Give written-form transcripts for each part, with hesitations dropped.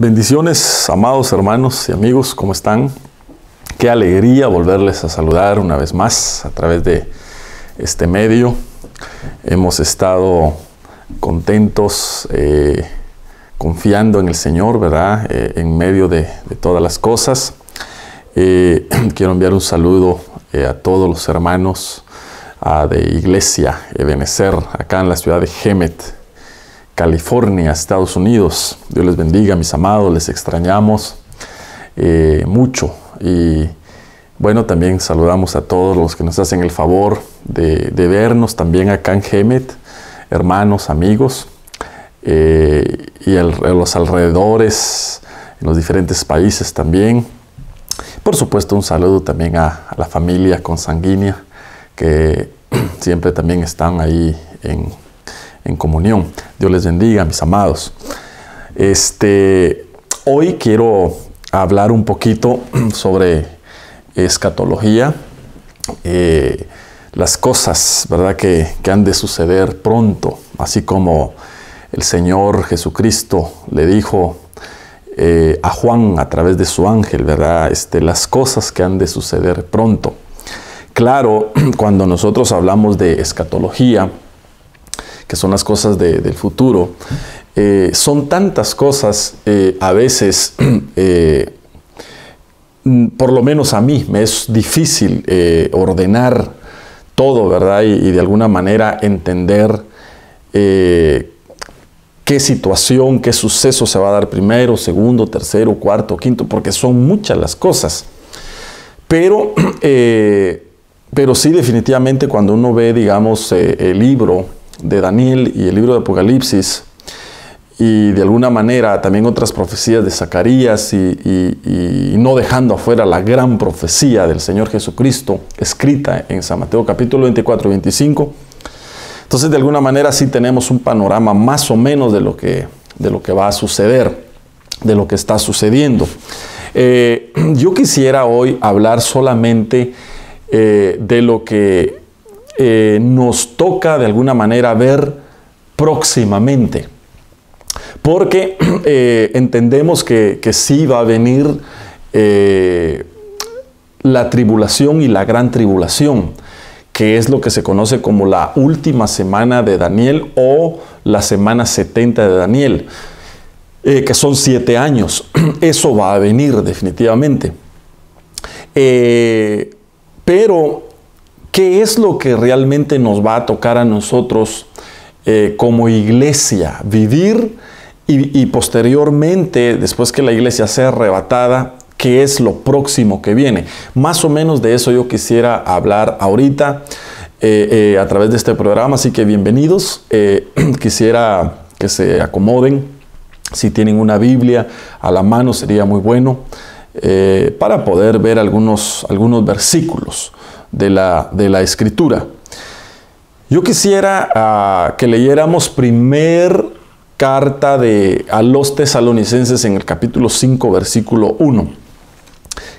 Bendiciones, amados hermanos y amigos, ¿cómo están? Qué alegría volverles a saludar una vez más a través de este medio. Hemos estado contentos, confiando en el Señor, ¿verdad? En medio de todas las cosas. Quiero enviar un saludo a todos los hermanos de Iglesia Ebenezer, acá en la ciudad de Hemet, California, Estados Unidos. Dios les bendiga, mis amados, les extrañamos mucho. Y bueno, también saludamos a todos los que nos hacen el favor de vernos también acá en Hemet, hermanos, amigos, y en los alrededores, en los diferentes países también. Por supuesto, un saludo también a la familia consanguínea, que siempre también están ahí en comunión. Dios les bendiga, mis amados. Hoy quiero hablar un poquito sobre escatología, las cosas, ¿verdad?, que han de suceder pronto, así como el Señor Jesucristo le dijo a Juan a través de su ángel, ¿verdad?, las cosas que han de suceder pronto. Claro, cuando nosotros hablamos de escatología, que son las cosas del futuro, son tantas cosas, a veces, por lo menos a mí, me es difícil ordenar todo, ¿verdad? Y de alguna manera entender qué situación, qué suceso se va a dar primero, segundo, tercero, cuarto, quinto, porque son muchas las cosas. Pero sí, definitivamente, cuando uno ve, digamos, el libro de Daniel y el libro de Apocalipsis, y de alguna manera también otras profecías de Zacarías, y no dejando afuera la gran profecía del Señor Jesucristo, escrita en San Mateo capítulo 24 y 25, entonces de alguna manera sí tenemos un panorama más o menos de lo que va a suceder, de lo que está sucediendo. Yo quisiera hoy hablar solamente de lo que nos toca de alguna manera ver próximamente, porque entendemos que sí va a venir la tribulación y la gran tribulación, que es lo que se conoce como la última semana de Daniel o la semana 70 de Daniel, que son 7 años. Eso va a venir definitivamente. Pero ¿qué es lo que realmente nos va a tocar a nosotros como iglesia vivir y posteriormente, después que la iglesia sea arrebatada, qué es lo próximo que viene? Más o menos de eso yo quisiera hablar ahorita a través de este programa, así que bienvenidos. Quisiera que se acomoden. Si tienen una Biblia a la mano sería muy bueno para poder ver algunos versículos de la Escritura. Yo quisiera que leyéramos primer carta a los tesalonicenses en el capítulo 5, versículo 1,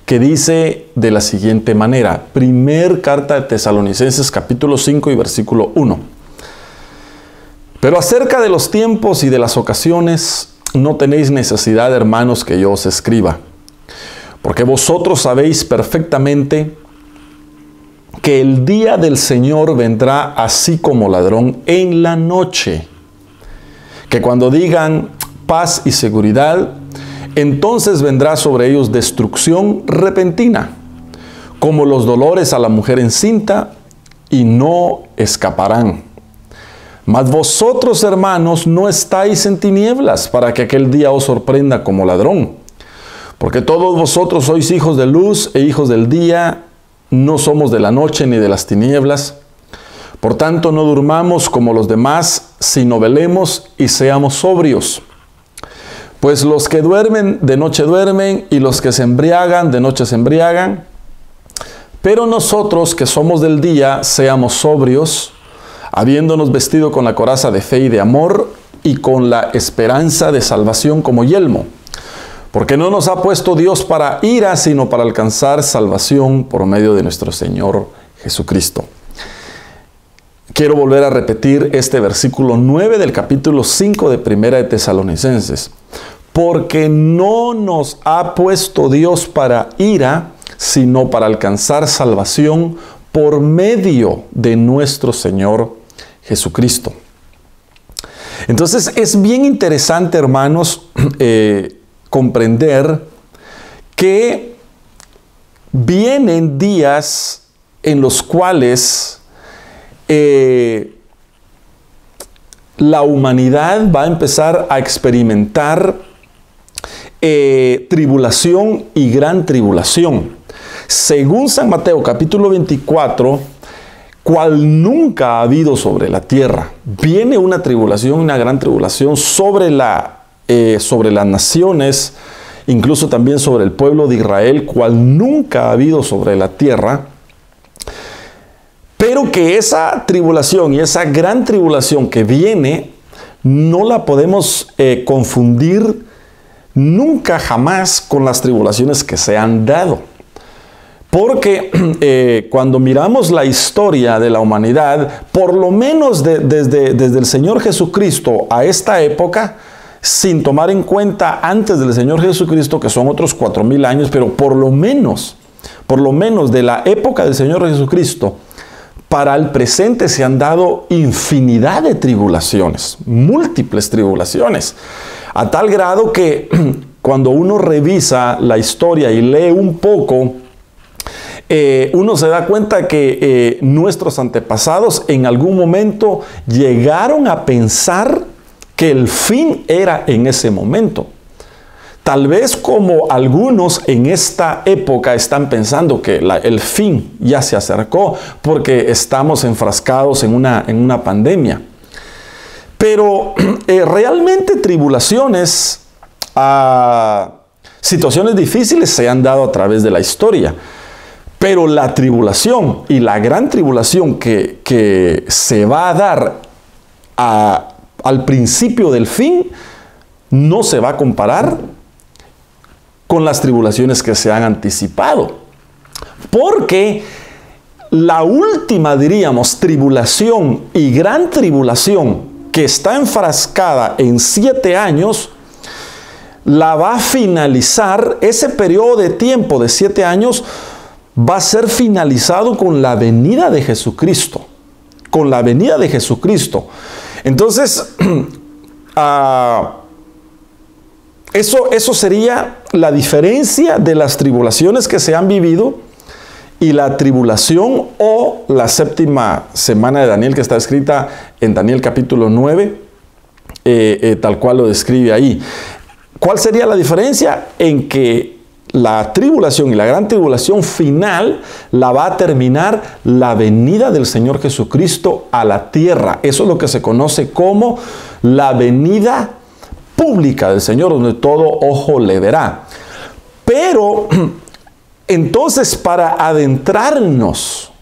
que dice de la siguiente manera. Primer carta de Tesalonicenses, capítulo 5 y versículo 1. Pero acerca de los tiempos y de las ocasiones, no tenéis necesidad, hermanos, que yo os escriba, porque vosotros sabéis perfectamente que el día del Señor vendrá así como ladrón en la noche, que cuando digan paz y seguridad, entonces vendrá sobre ellos destrucción repentina, como los dolores a la mujer encinta, y no escaparán. Mas vosotros, hermanos, no estáis en tinieblas, para que aquel día os sorprenda como ladrón. Porque todos vosotros sois hijos de luz e hijos del día, no somos de la noche ni de las tinieblas. Por tanto, no durmamos como los demás, sino velemos y seamos sobrios. Pues los que duermen, de noche duermen, y los que se embriagan, de noche se embriagan. Pero nosotros, que somos del día, seamos sobrios, habiéndonos vestido con la coraza de fe y de amor, y con la esperanza de salvación como yelmo. Porque no nos ha puesto Dios para ira, sino para alcanzar salvación por medio de nuestro Señor Jesucristo. Quiero volver a repetir este versículo 9 del capítulo 5 de Primera de Tesalonicenses. porque no nos ha puesto Dios para ira, sino para alcanzar salvación por medio de nuestro Señor Jesucristo. Entonces es bien interesante, hermanos, comprender que vienen días en los cuales la humanidad va a empezar a experimentar tribulación y gran tribulación. Según San Mateo capítulo 24, cual nunca ha habido sobre la tierra. Viene una tribulación, una gran tribulación sobre las naciones, incluso también sobre el pueblo de Israel, cual nunca ha habido sobre la tierra. Pero que esa tribulación y esa gran tribulación que viene, no la podemos confundir nunca jamás con las tribulaciones que se han dado. Porque cuando miramos la historia de la humanidad, por lo menos desde el Señor Jesucristo a esta época, sin tomar en cuenta antes del Señor Jesucristo, que son otros 4000 años, pero por lo menos de la época del Señor Jesucristo, para el presente se han dado infinidad de tribulaciones, múltiples tribulaciones, a tal grado que cuando uno revisa la historia y lee un poco, uno se da cuenta que nuestros antepasados en algún momento llegaron a pensar que el fin era en ese momento. Tal vez como algunos en esta época están pensando que el fin ya se acercó porque estamos enfrascados en una pandemia. Pero realmente tribulaciones, situaciones difíciles se han dado a través de la historia. Pero la tribulación y la gran tribulación que se va a dar al principio del fin no se va a comparar con las tribulaciones que se han anticipado. Porque la última, diríamos, tribulación y gran tribulación que está enfrascada en 7 años, la va a finalizar, ese periodo de tiempo de 7 años, va a ser finalizado con la venida de Jesucristo. Con la venida de Jesucristo. Entonces, eso sería la diferencia de las tribulaciones que se han vivido y la tribulación o la séptima semana de Daniel, que está escrita en Daniel capítulo 9, tal cual lo describe ahí. ¿Cuál sería la diferencia? En que la tribulación y la gran tribulación final la va a terminar la venida del Señor Jesucristo a la tierra. Eso es lo que se conoce como la venida pública del Señor, donde todo ojo le verá. Pero entonces, para adentrarnos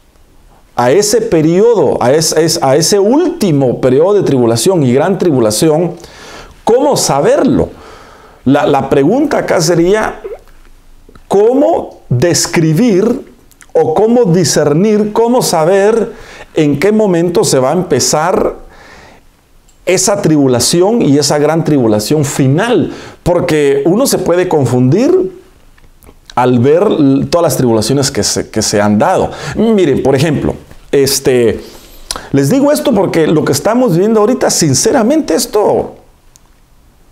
a ese periodo, a ese último periodo de tribulación y gran tribulación, ¿cómo saberlo? La pregunta acá sería, ¿cómo describir o cómo discernir, cómo saber en qué momento se va a empezar esa tribulación y esa gran tribulación final? Porque uno se puede confundir al ver todas las tribulaciones que se han dado. Miren, por ejemplo, les digo esto porque lo que estamos viviendo ahorita, sinceramente, esto,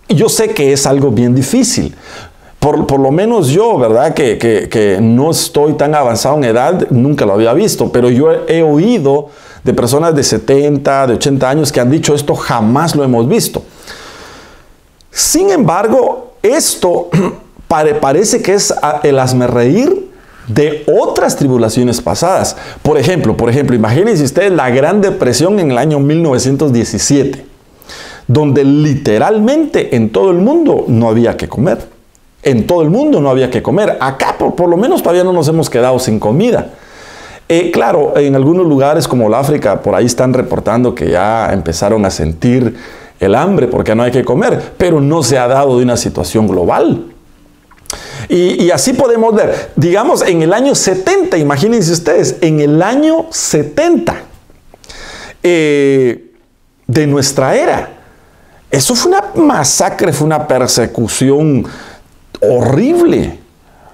yo sé que es algo bien difícil. Por lo menos yo, ¿verdad? Que no estoy tan avanzado en edad, nunca lo había visto, pero yo he oído de personas de 70, de 80 años que han dicho esto jamás lo hemos visto. Sin embargo, esto parece que es el hazmerreír de otras tribulaciones pasadas. Por ejemplo, imagínense ustedes la Gran Depresión en el año 1917, donde literalmente en todo el mundo no había que comer. En todo el mundo no había que comer. Acá por lo menos todavía no nos hemos quedado sin comida. Claro, en algunos lugares como el África, por ahí están reportando que ya empezaron a sentir el hambre porque no hay que comer, pero no se ha dado de una situación global. Y así podemos ver, digamos, en el año 70, imagínense ustedes, en el año 70 de nuestra era, eso fue masacre, fue una persecución horrible.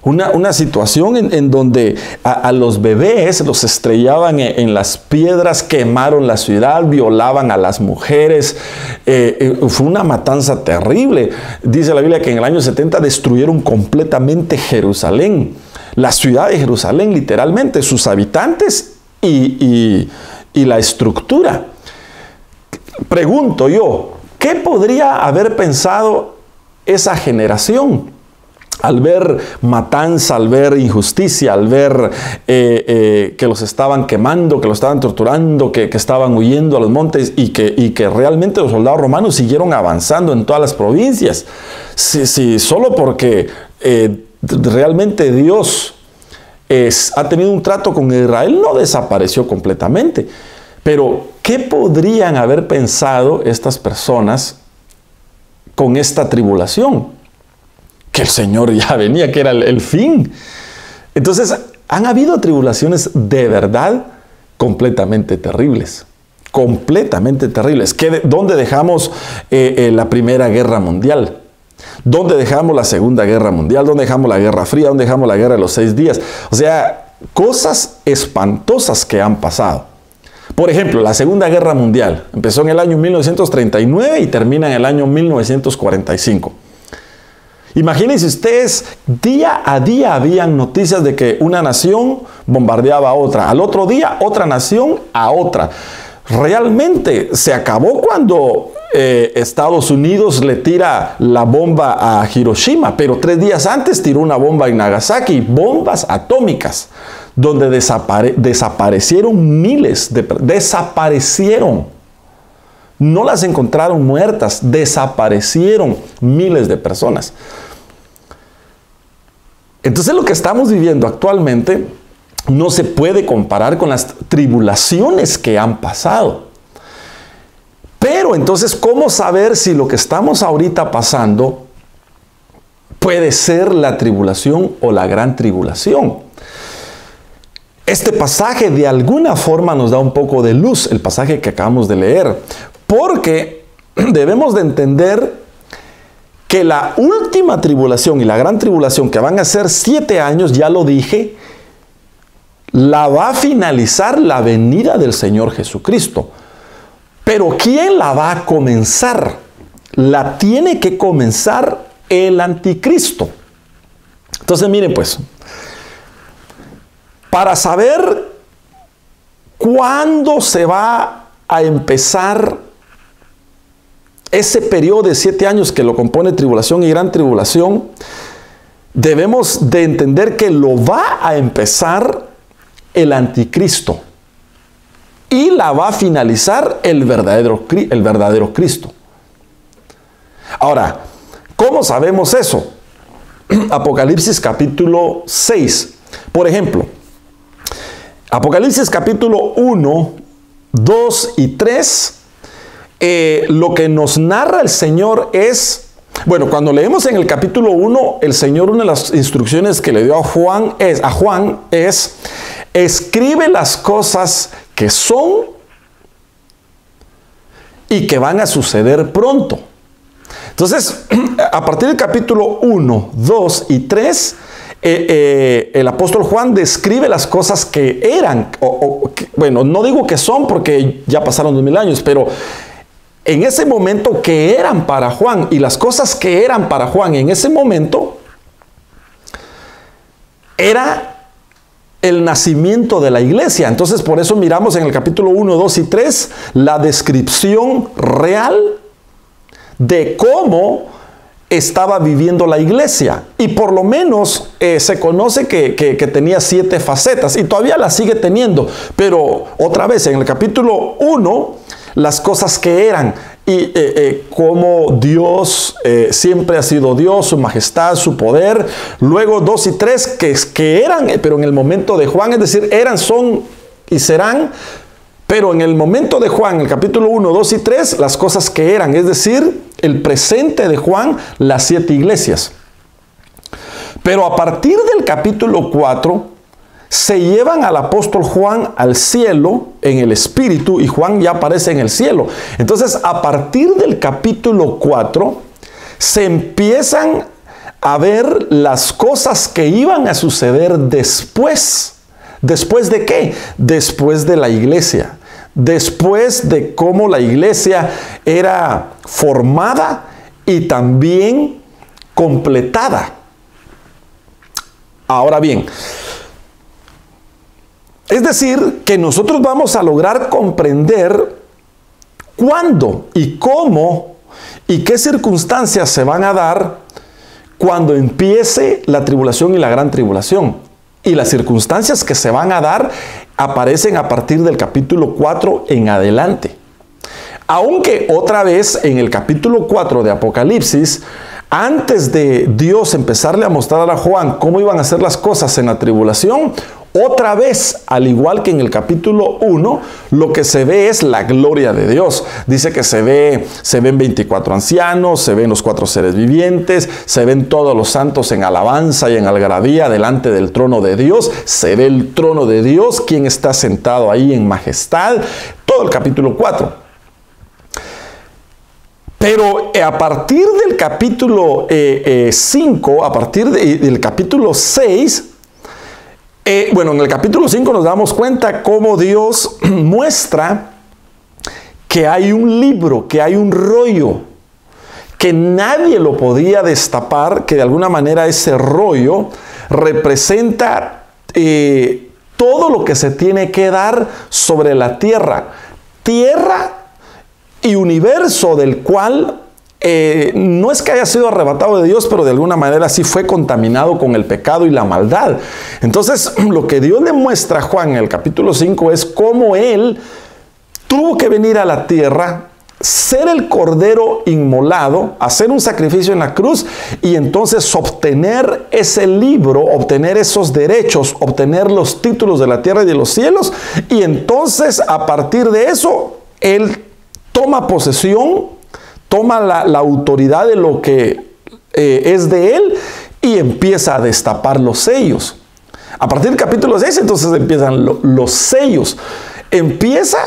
Una situación en donde a los bebés los estrellaban en las piedras, quemaron la ciudad, violaban a las mujeres. Fue una matanza terrible. Dice la Biblia que en el año 70 destruyeron completamente Jerusalén. La ciudad de Jerusalén, literalmente, sus habitantes y la estructura. Pregunto yo, ¿qué podría haber pensado esa generación? Al ver matanza, al ver injusticia, al ver que los estaban quemando, que los estaban torturando, que estaban huyendo a los montes y que realmente los soldados romanos siguieron avanzando en todas las provincias. Sí, solo porque realmente Dios ha tenido un trato con Israel, no desapareció completamente. Pero, ¿qué podrían haber pensado estas personas con esta tribulación? Que el Señor ya venía, que era el fin. Entonces, han habido tribulaciones de verdad completamente terribles. Completamente terribles. ¿Dónde dejamos la Primera Guerra Mundial? ¿Dónde dejamos la Segunda Guerra Mundial? ¿Dónde dejamos la Guerra Fría? ¿Dónde dejamos la Guerra de los 6 días? O sea, cosas espantosas que han pasado. Por ejemplo, la Segunda Guerra Mundial empezó en el año 1939 y termina en el año 1945. Imagínense ustedes, día a día habían noticias de que una nación bombardeaba a otra. Al otro día, otra nación a otra. Realmente se acabó cuando Estados Unidos le tira la bomba a Hiroshima, pero 3 días antes tiró una bomba en Nagasaki, bombas atómicas, donde desaparecieron miles de personas. Desaparecieron. No las encontraron muertas, desaparecieron miles de personas. Entonces lo que estamos viviendo actualmente no se puede comparar con las tribulaciones que han pasado. Pero entonces, ¿cómo saber si lo que estamos ahorita pasando puede ser la tribulación o la gran tribulación? Este pasaje de alguna forma nos da un poco de luz, el pasaje que acabamos de leer, porque debemos de entender que la última tribulación y la gran tribulación, que van a ser 7 años, ya lo dije, la va a finalizar la venida del Señor Jesucristo. Pero ¿quién la va a comenzar? La tiene que comenzar el anticristo. Entonces miren pues, para saber cuándo se va a empezar ese periodo de 7 años que lo compone tribulación y gran tribulación, debemos de entender que lo va a empezar el anticristo y la va a finalizar el verdadero Cristo. Ahora, ¿cómo sabemos eso? Apocalipsis capítulo 6. Por ejemplo, Apocalipsis capítulo 1, 2 y 3, lo que nos narra el Señor es, bueno, cuando leemos en el capítulo 1, el Señor, una de las instrucciones que le dio a Juan es, escribe las cosas que son y que van a suceder pronto. Entonces, a partir del capítulo 1, 2 y 3, el apóstol Juan describe las cosas que eran, bueno, no digo que son porque ya pasaron 2000 años, pero en ese momento que eran para Juan, y las cosas que eran para Juan en ese momento, era el nacimiento de la iglesia. Entonces por eso miramos en el capítulo 1, 2 y 3 la descripción real de cómo estaba viviendo la iglesia. Y por lo menos se conoce que tenía 7 facetas y todavía las sigue teniendo. Pero otra vez en el capítulo 1, las cosas que eran y cómo Dios siempre ha sido Dios, su majestad, su poder. Luego 2 y 3 que eran, pero en el momento de Juan, es decir, eran, son y serán. Pero en el momento de Juan, el capítulo 1, 2 y 3, las cosas que eran, es decir, el presente de Juan, las 7 iglesias. Pero a partir del capítulo 4, se llevan al apóstol Juan al cielo en el espíritu y Juan ya aparece en el cielo. Entonces, a partir del capítulo 4, se empiezan a ver las cosas que iban a suceder después. ¿Después de qué? Después de la iglesia. Después de cómo la iglesia era formada y también completada. Ahora bien, es decir, que nosotros vamos a lograr comprender cuándo y cómo y qué circunstancias se van a dar cuando empiece la tribulación y la gran tribulación. Y las circunstancias que se van a dar aparecen a partir del capítulo 4 en adelante. Aunque otra vez en el capítulo 4 de Apocalipsis, antes de Dios empezarle a mostrar a Juan cómo iban a ser las cosas en la tribulación, otra vez, al igual que en el capítulo 1, lo que se ve es la gloria de Dios. Dice que se ven 24 ancianos, se ven los 4 seres vivientes, se ven todos los santos en alabanza y en algarabía delante del trono de Dios. Se ve el trono de Dios, quien está sentado ahí en majestad. Todo el capítulo 4. Pero a partir del capítulo 5, a partir del capítulo 6, en el capítulo 5 nos damos cuenta cómo Dios muestra que hay un libro, que hay un rollo, que nadie lo podía destapar, que de alguna manera ese rollo representa todo lo que se tiene que dar sobre la tierra. Tierra y universo del cual no es que haya sido arrebatado de Dios, pero de alguna manera sí fue contaminado con el pecado y la maldad. Entonces, lo que Dios le muestra a Juan en el capítulo 5 es cómo Él tuvo que venir a la tierra, ser el cordero inmolado, hacer un sacrificio en la cruz y entonces obtener ese libro, obtener esos derechos, obtener los títulos de la tierra y de los cielos. Y entonces, a partir de eso, Él toma posesión, toma la autoridad de lo que es de Él y empieza a destapar los sellos. A partir del capítulo 6, entonces empiezan los sellos. Empieza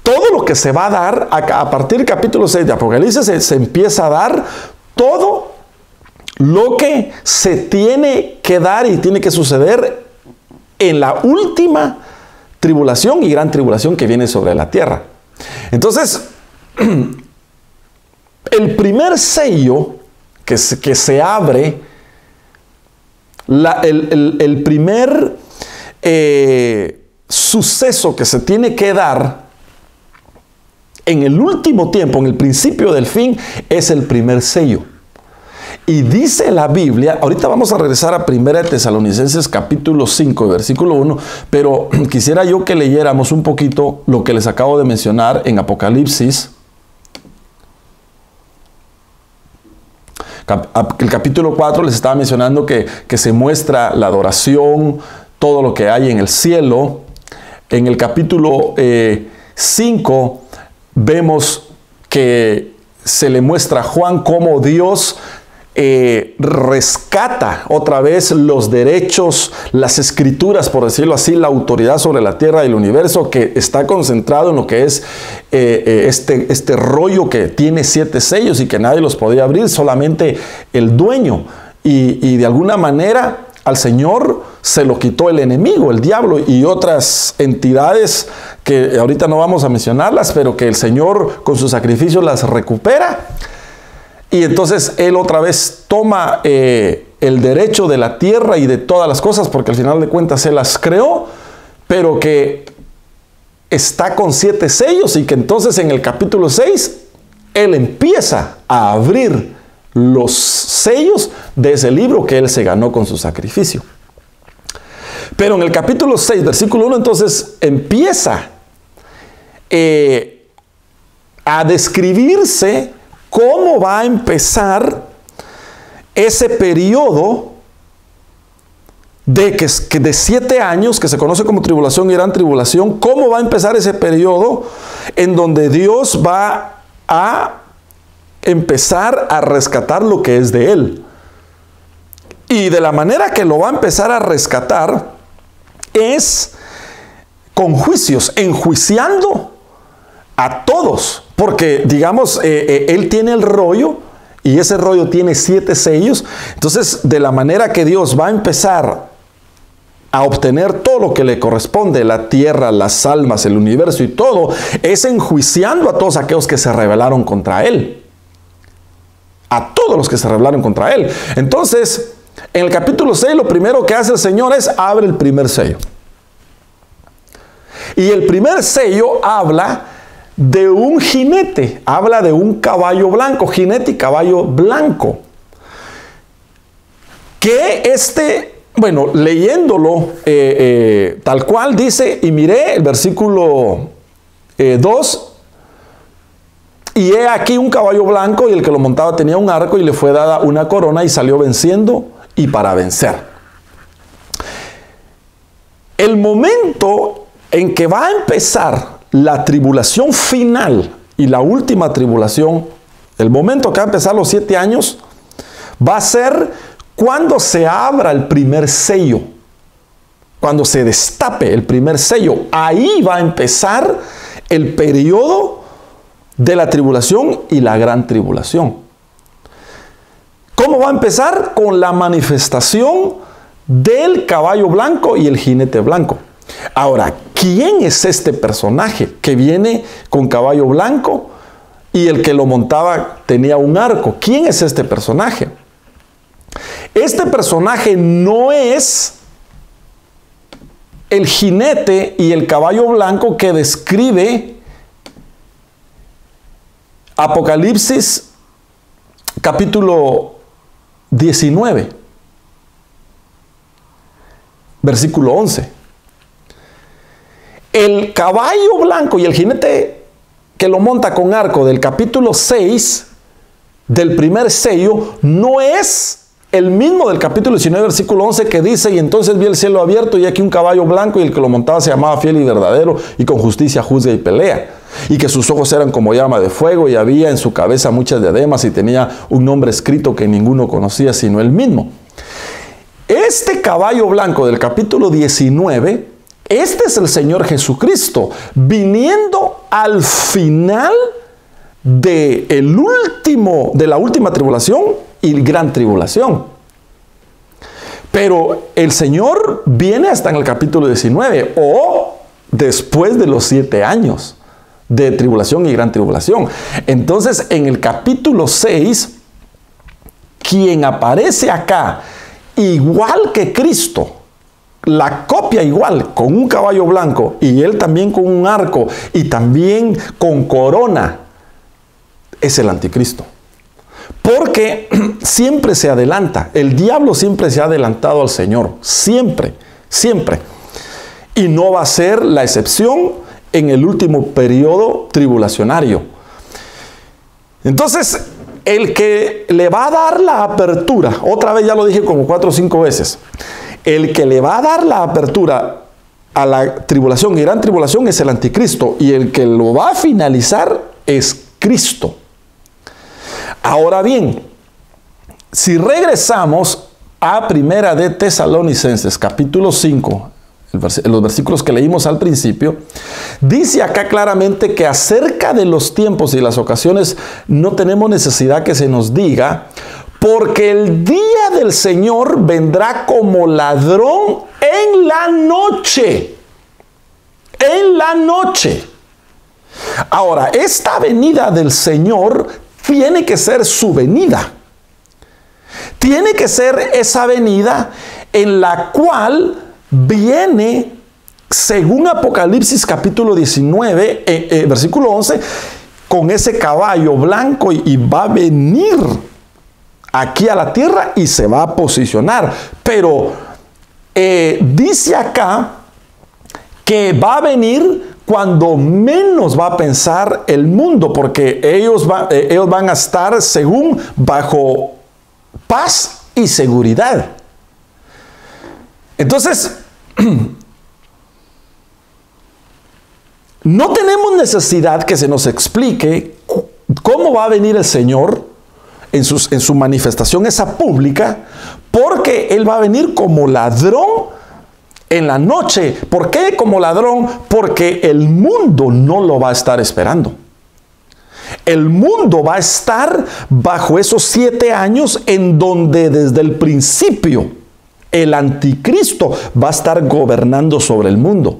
todo lo que se va a dar a partir del capítulo 6 de Apocalipsis. Se empieza a dar todo lo que se tiene que dar y tiene que suceder en la última tribulación y gran tribulación que viene sobre la tierra. Entonces, el primer sello que se abre, el primer suceso que se tiene que dar en el último tiempo, en el principio del fin, es el primer sello. Y dice la Biblia, ahorita vamos a regresar a 1 Tesalonicenses capítulo 5, versículo 1, pero quisiera yo que leyéramos un poquito lo que les acabo de mencionar en Apocalipsis. El capítulo 4 les estaba mencionando que se muestra la adoración, todo lo que hay en el cielo. En el capítulo 5 vemos que se le muestra a Juan cómo Dios rescata otra vez los derechos, las escrituras, por decirlo así, la autoridad sobre la tierra y el universo, que está concentrado en lo que es este rollo que tiene 7 sellos y que nadie los podía abrir, solamente el dueño. Y de alguna manera al Señor se lo quitó el enemigo, el diablo y otras entidades que ahorita no vamos a mencionarlas, pero que el Señor con su sacrificio las recupera. Y entonces Él otra vez toma el derecho de la tierra y de todas las cosas, porque al final de cuentas Él las creó, pero que está con 7 sellos y que entonces en el capítulo 6 Él empieza a abrir los sellos de ese libro que Él se ganó con su sacrificio. Pero en el capítulo 6, versículo 1, entonces empieza a describirse cómo va a empezar ese periodo de 7 años, que se conoce como tribulación y gran tribulación. Cómo va a empezar ese periodo en donde Dios va a empezar a rescatar lo que es de Él. Y de la manera que lo va a empezar a rescatar es con juicios, enjuiciando a todos. Porque, digamos, él tiene el rollo y ese rollo tiene 7 sellos. Entonces, de la manera que Dios va a empezar a obtener todo lo que le corresponde, la tierra, las almas, el universo y todo, es enjuiciando a todos aquellos que se rebelaron contra él. A todos los que se rebelaron contra él. Entonces, en el capítulo 6, lo primero que hace el Señor es abre el primer sello. Y el primer sello habla de un jinete, habla de un caballo blanco, jinete y caballo blanco. Que bueno, leyéndolo tal cual dice, y miré el versículo 2, y he aquí un caballo blanco, y el que lo montaba tenía un arco, y le fue dada una corona, y salió venciendo y para vencer. El momento en que va a empezar la tribulación final y la última tribulación, el momento que va a empezar los 7 años, va a ser cuando se abra el primer sello, cuando se destape el primer sello. Ahí va a empezar el periodo de la tribulación y la gran tribulación. ¿Cómo va a empezar? Con la manifestación del caballo blanco y el jinete blanco. Ahora, ¿quién es este personaje que viene con caballo blanco y el que lo montaba tenía un arco? ¿Quién es este personaje? Este personaje no es el jinete y el caballo blanco que describe Apocalipsis capítulo 19, versículo 11. El caballo blanco y el jinete que lo monta con arco del capítulo 6 del primer sello no es el mismo del capítulo 19, versículo 11, que dice: y entonces vi el cielo abierto y aquí un caballo blanco, y el que lo montaba se llamaba Fiel y Verdadero, y con justicia juzga y pelea, y que sus ojos eran como llama de fuego, y había en su cabeza muchas diademas, y tenía un nombre escrito que ninguno conocía sino él mismo. Este caballo blanco del capítulo 19, este es el Señor Jesucristo, viniendo al final de la última tribulación y gran tribulación. Pero el Señor viene hasta en el capítulo 19 o después de los 7 años de tribulación y gran tribulación. Entonces, en el capítulo 6, quien aparece acá igual que Cristo, la copia igual, con un caballo blanco y él también con un arco y también con corona, es el anticristo. Porque siempre se adelanta, el diablo siempre se ha adelantado al Señor, siempre, siempre. Y no va a ser la excepción en el último periodo tribulacionario. Entonces, el que le va a dar la apertura, otra vez ya lo dije como 4 o 5 veces, el que le va a dar la apertura a la tribulación y gran tribulación es el anticristo, y el que lo va a finalizar es Cristo. Ahora bien, si regresamos a Primera de Tesalonicenses, capítulo 5, los versículos que leímos al principio, dice acá claramente que acerca de los tiempos y las ocasiones no tenemos necesidad que se nos diga, porque el día del Señor vendrá como ladrón en la noche. En la noche. Ahora, esta venida del Señor tiene que ser su venida. Tiene que ser esa venida en la cual viene, según Apocalipsis capítulo 19, versículo 11, con ese caballo blanco y va a venir aquí a la tierra y se va a posicionar. Pero dice acá que va a venir cuando menos va a pensar el mundo, porque ellos van a estar según bajo paz y seguridad. Entonces, no tenemos necesidad que se nos explique cómo va a venir el Señor en su manifestación esa pública, porque Él va a venir como ladrón en la noche. ¿Por qué como ladrón? Porque el mundo no lo va a estar esperando. El mundo va a estar bajo esos 7 años en donde desde el principio el anticristo va a estar gobernando sobre el mundo.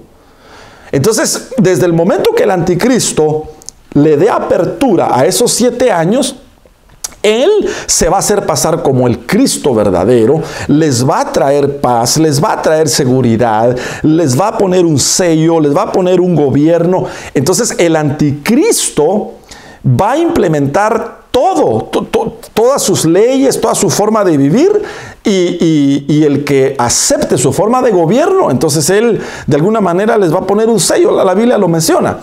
Entonces, desde el momento que el anticristo le dé apertura a esos 7 años, Él se va a hacer pasar como el Cristo verdadero, les va a traer paz, les va a traer seguridad, les va a poner un sello, les va a poner un gobierno. Entonces el anticristo va a implementar todas sus leyes, toda su forma de vivir, y el que acepte su forma de gobierno, entonces Él de alguna manera les va a poner un sello. La Biblia lo menciona.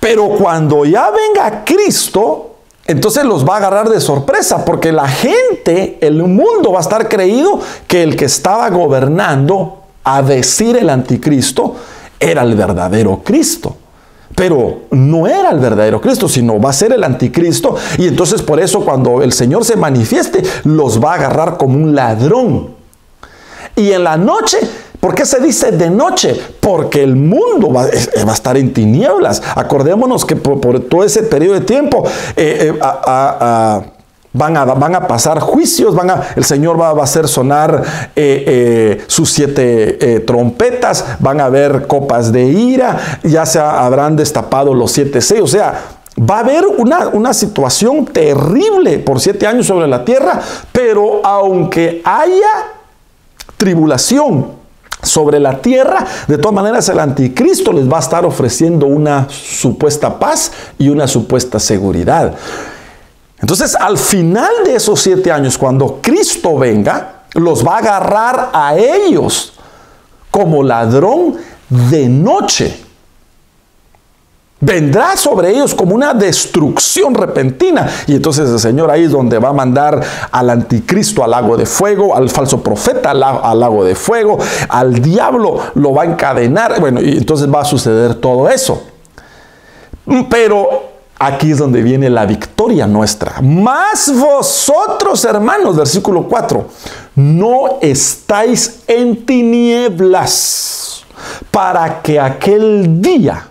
Pero cuando ya venga Cristo, entonces los va a agarrar de sorpresa, porque la gente, el mundo va a estar creído que el que estaba gobernando, a decir el anticristo, era el verdadero Cristo. Pero no era el verdadero Cristo, sino va a ser el anticristo. Y entonces por eso cuando el Señor se manifieste, los va a agarrar como un ladrón. Y en la noche, ¿por qué se dice de noche? Porque el mundo va a estar en tinieblas. Acordémonos que por todo ese periodo de tiempo van a pasar juicios, el Señor va a hacer sonar sus 7 trompetas, van a haber copas de ira, ya se habrán destapado los 7 sellos. O sea, va a haber una situación terrible por 7 años sobre la tierra, pero aunque haya tribulación sobre la tierra, de todas maneras el anticristo les va a estar ofreciendo una supuesta paz y una supuesta seguridad. Entonces, al final de esos 7 años, cuando Cristo venga, los va a agarrar a ellos como ladrón de noche. Vendrá sobre ellos como una destrucción repentina. Y entonces el Señor ahí es donde va a mandar al anticristo al lago de fuego, al falso profeta al lago de fuego, al diablo lo va a encadenar. Bueno, y entonces va a suceder todo eso. Pero aquí es donde viene la victoria nuestra. Mas vosotros, hermanos, versículo 4, no estáis en tinieblas, para que aquel día,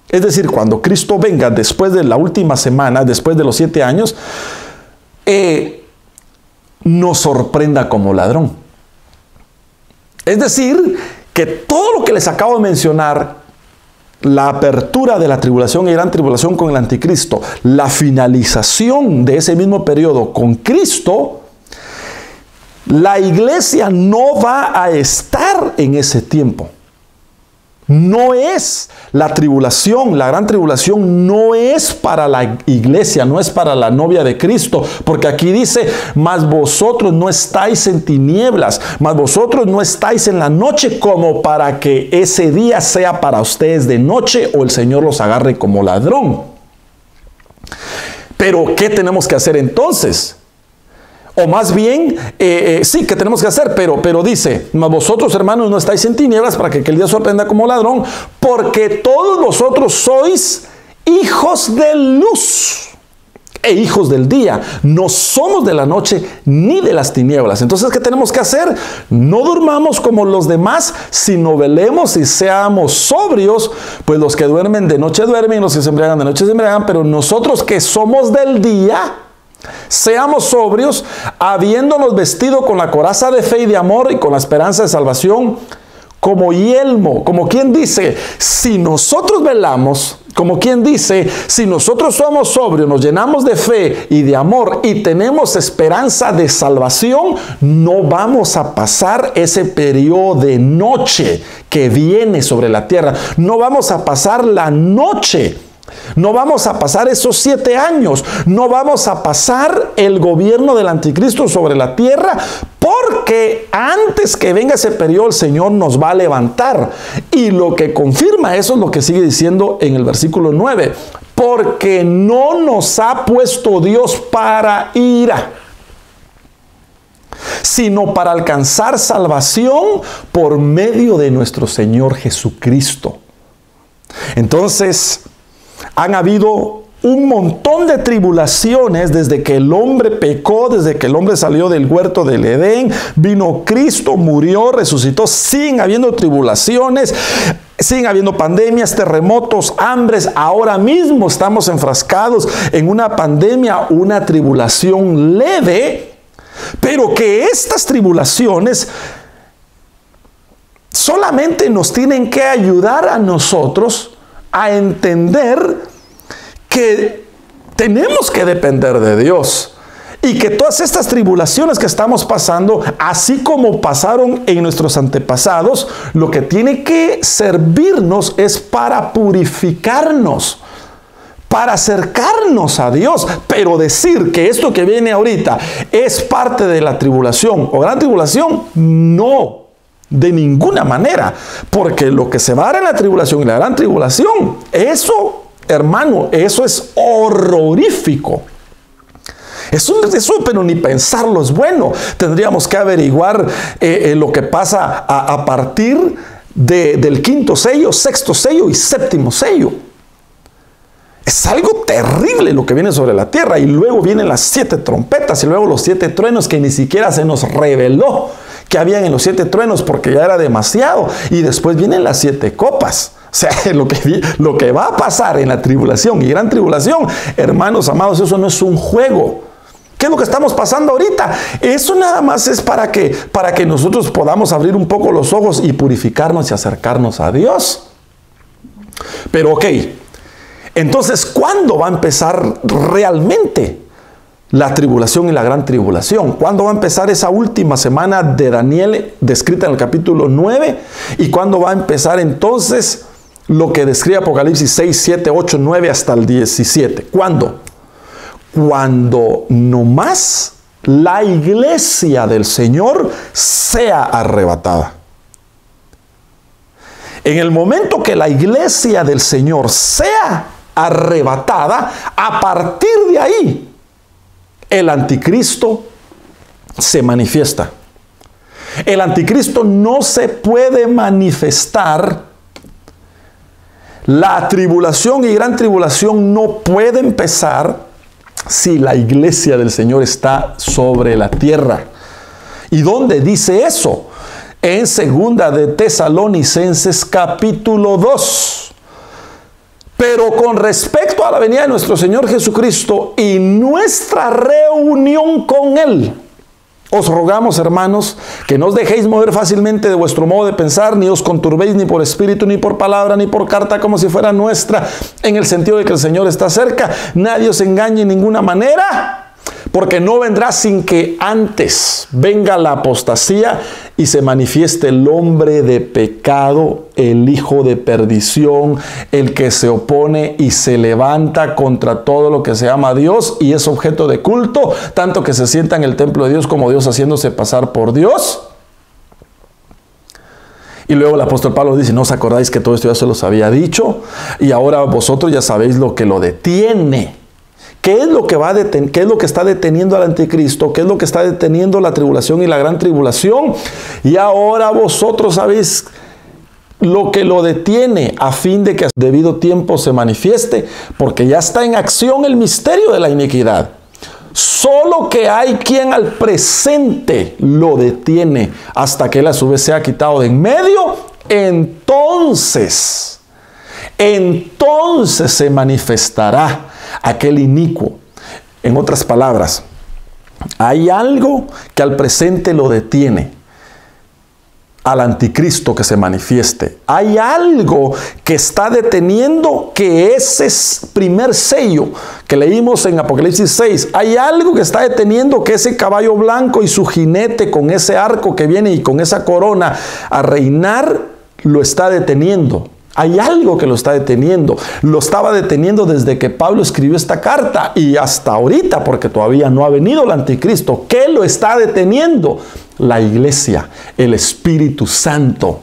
es decir, cuando Cristo venga después de la última semana, después de los 7 años, nos sorprenda como ladrón. Es decir, que todo lo que les acabo de mencionar, la apertura de la tribulación y gran tribulación con el anticristo, la finalización de ese mismo periodo con Cristo, la iglesia no va a estar en ese tiempo. No es la tribulación, la gran tribulación no es para la iglesia, no es para la novia de Cristo, porque aquí dice, mas vosotros no estáis en tinieblas, mas vosotros no estáis en la noche, como para que ese día sea para ustedes de noche o el Señor los agarre como ladrón. Pero ¿qué tenemos que hacer entonces? O más bien, sí, ¿qué tenemos que hacer? Pero dice, mas vosotros, hermanos, no estáis en tinieblas para que el día sorprenda como ladrón, porque todos vosotros sois hijos de luz e hijos del día. No somos de la noche ni de las tinieblas. Entonces, ¿qué tenemos que hacer? No durmamos como los demás, sino velemos y seamos sobrios, pues los que duermen de noche duermen, los que se embriagan de noche se embriagan, pero nosotros que somos del día, seamos sobrios, habiéndonos vestido con la coraza de fe y de amor y con la esperanza de salvación como yelmo. Como quien dice, si nosotros velamos, como quien dice, si nosotros somos sobrios, nos llenamos de fe y de amor y tenemos esperanza de salvación, no vamos a pasar ese periodo de noche que viene sobre la tierra. No vamos a pasar la noche. No vamos a pasar esos 7 años, no vamos a pasar el gobierno del anticristo sobre la tierra, porque antes que venga ese periodo el Señor nos va a levantar. Y lo que confirma eso es lo que sigue diciendo en el versículo 9, porque no nos ha puesto Dios para ira, sino para alcanzar salvación por medio de nuestro Señor Jesucristo. Entonces, han habido un montón de tribulaciones desde que el hombre pecó, desde que el hombre salió del huerto del Edén, vino Cristo, murió, resucitó, siguen habiendo tribulaciones, siguen habiendo pandemias, terremotos, hambres. Ahora mismo estamos enfrascados en una pandemia, una tribulación leve, pero que estas tribulaciones solamente nos tienen que ayudar a nosotros a entender que tenemos que depender de Dios. Y que todas estas tribulaciones que estamos pasando, así como pasaron en nuestros antepasados, lo que tiene que servirnos es para purificarnos, para acercarnos a Dios. Pero decir que esto que viene ahorita es parte de la tribulación o gran tribulación, no, de ninguna manera. Porque lo que se va a dar en la tribulación y la gran tribulación, eso, hermano, eso es horrorífico. Eso, pero ni pensarlo es bueno. Tendríamos que averiguar lo que pasa a partir del quinto sello, sexto sello y séptimo sello. Es algo terrible lo que viene sobre la tierra. Y luego vienen las 7 trompetas y luego los 7 truenos, que ni siquiera se nos reveló que habían en los 7 truenos porque ya era demasiado. Y después vienen las 7 copas. O sea, lo que va a pasar en la tribulación y gran tribulación, hermanos amados, eso no es un juego. ¿Qué es lo que estamos pasando ahorita? Eso nada más es para que nosotros podamos abrir un poco los ojos y purificarnos y acercarnos a Dios. Pero ok, entonces, ¿cuándo va a empezar realmente la tribulación y la gran tribulación? ¿Cuándo va a empezar esa última semana de Daniel descrita en el capítulo 9? ¿Y cuándo va a empezar entonces lo que describe Apocalipsis 6, 7, 8, 9 hasta el 17? ¿Cuándo? Cuando nomás la iglesia del Señor sea arrebatada. En el momento que la iglesia del Señor sea arrebatada, a partir de ahí, el anticristo se manifiesta. El anticristo no se puede manifestar. La tribulación y gran tribulación no puede empezar si la iglesia del Señor está sobre la tierra. ¿Y dónde dice eso? En segunda de Tesalonicenses capítulo 2. Pero con respecto a la venida de nuestro Señor Jesucristo y nuestra reunión con Él, os rogamos, hermanos, que no os dejéis mover fácilmente de vuestro modo de pensar, ni os conturbéis ni por espíritu, ni por palabra, ni por carta, como si fuera nuestra, en el sentido de que el Señor está cerca. Nadie os engañe en ninguna manera, porque no vendrá sin que antes venga la apostasía y se manifieste el hombre de pecado, el hijo de perdición, el que se opone y se levanta contra todo lo que se llama Dios y es objeto de culto, tanto que se sienta en el templo de Dios como Dios haciéndose pasar por Dios. Y luego el apóstol Pablo dice, ¿no os acordáis que todo esto ya se los había dicho? Y ahora vosotros ya sabéis lo que lo detiene. ¿Qué es lo que qué es lo que está deteniendo al anticristo? ¿Qué es lo que está deteniendo la tribulación y la gran tribulación? Y ahora vosotros sabéis lo que lo detiene, a fin de que a debido tiempo se manifieste, porque ya está en acción el misterio de la iniquidad. Solo que hay quien al presente lo detiene hasta que él a su vez sea quitado de en medio. Entonces se manifestará aquel inicuo. En otras palabras, hay algo que al presente lo detiene al anticristo que se manifieste. Hay algo que está deteniendo, que ese primer sello que leímos en Apocalipsis 6, hay algo que está deteniendo, que ese caballo blanco y su jinete con ese arco que viene y con esa corona a reinar, lo está deteniendo. Hay algo que lo está deteniendo. Lo estaba deteniendo desde que Pablo escribió esta carta y hasta ahorita, porque todavía no ha venido el anticristo. ¿Qué lo está deteniendo? La iglesia, el Espíritu Santo.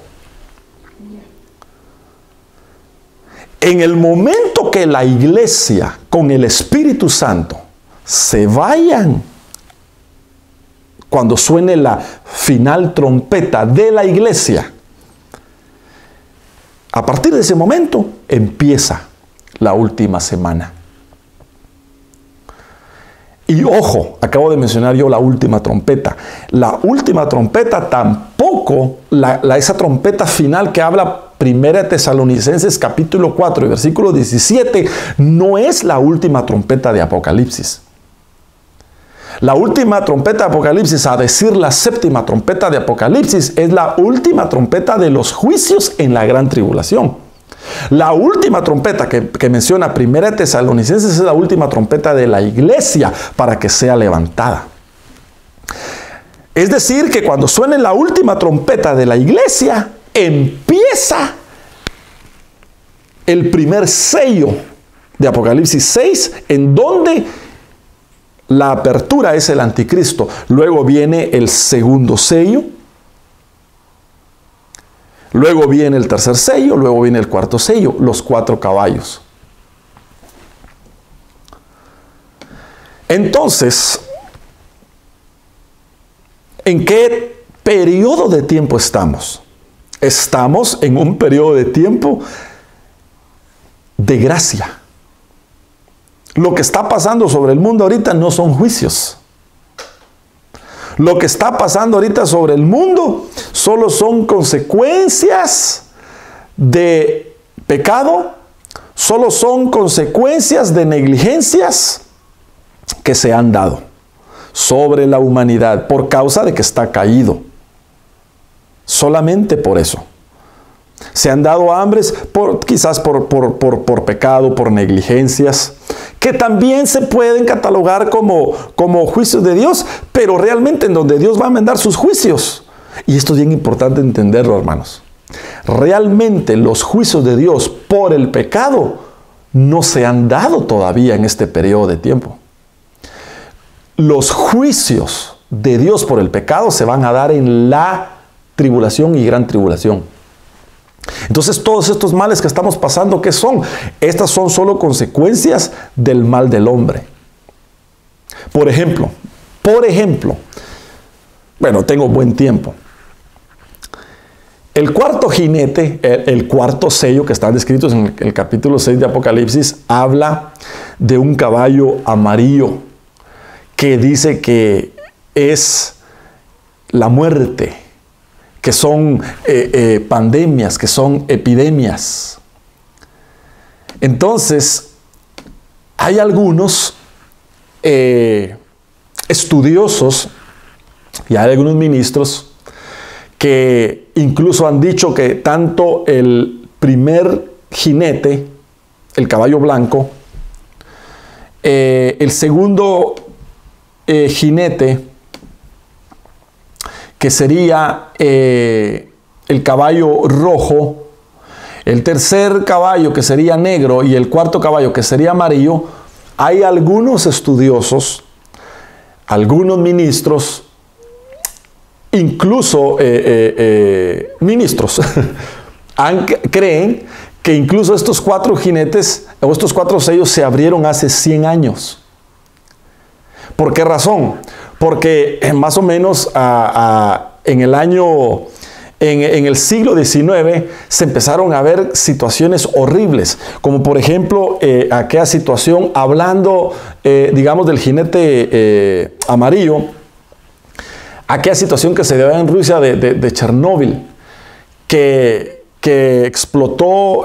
En el momento que la iglesia con el Espíritu Santo se vayan, cuando suene la final trompeta de la iglesia, a partir de ese momento empieza la última semana. Y ojo, acabo de mencionar yo la última trompeta. La última trompeta tampoco, esa trompeta final que habla 1 Tesalonicenses capítulo 4 y versículo 17, no es la última trompeta de Apocalipsis. La última trompeta de Apocalipsis, a decir la séptima trompeta de Apocalipsis, es la última trompeta de los juicios en la gran tribulación. La última trompeta que menciona 1 Tesalonicenses es la última trompeta de la iglesia para que sea levantada. Es decir, que cuando suene la última trompeta de la iglesia, empieza el primer sello de Apocalipsis 6, en donde la apertura es el anticristo. Luego viene el segundo sello. Luego viene el tercer sello, luego viene el cuarto sello, los 4 caballos. Entonces, ¿en qué periodo de tiempo estamos? Estamos en un periodo de tiempo de gracia. Lo que está pasando sobre el mundo ahorita no son juicios. Lo que está pasando ahorita sobre el mundo solo son consecuencias de pecado, solo son consecuencias de negligencias que se han dado sobre la humanidad por causa de que está caído. Solamente por eso. Se han dado hambres quizás por pecado, por negligencias, que también se pueden catalogar como juicios de Dios, pero realmente en donde Dios va a enmendar sus juicios. Y esto es bien importante entenderlo, hermanos. Realmente los juicios de Dios por el pecado no se han dado todavía en este periodo de tiempo. Los juicios de Dios por el pecado se van a dar en la tribulación y gran tribulación. Entonces todos estos males que estamos pasando, ¿qué son? Estas son solo consecuencias del mal del hombre. Por ejemplo, bueno, tengo buen tiempo. El cuarto jinete, el cuarto sello que están descritos en el capítulo 6 de Apocalipsis, habla de un caballo amarillo que dice que es la muerte, que son pandemias, que son epidemias. Entonces, hay algunos estudiosos y hay algunos ministros que incluso han dicho que tanto el primer jinete, el caballo blanco, el segundo jinete, que sería el caballo rojo, el tercer caballo que sería negro y el cuarto caballo que sería amarillo, hay algunos estudiosos, algunos ministros, incluso ministros, creen que incluso estos 4 jinetes o estos 4 sellos se abrieron hace 100 años. ¿Por qué razón? Porque más o menos en el siglo XIX se empezaron a ver situaciones horribles, como por ejemplo aquella situación, hablando digamos del jinete amarillo, aquella situación que se dio en Rusia de Chernóbil, que explotó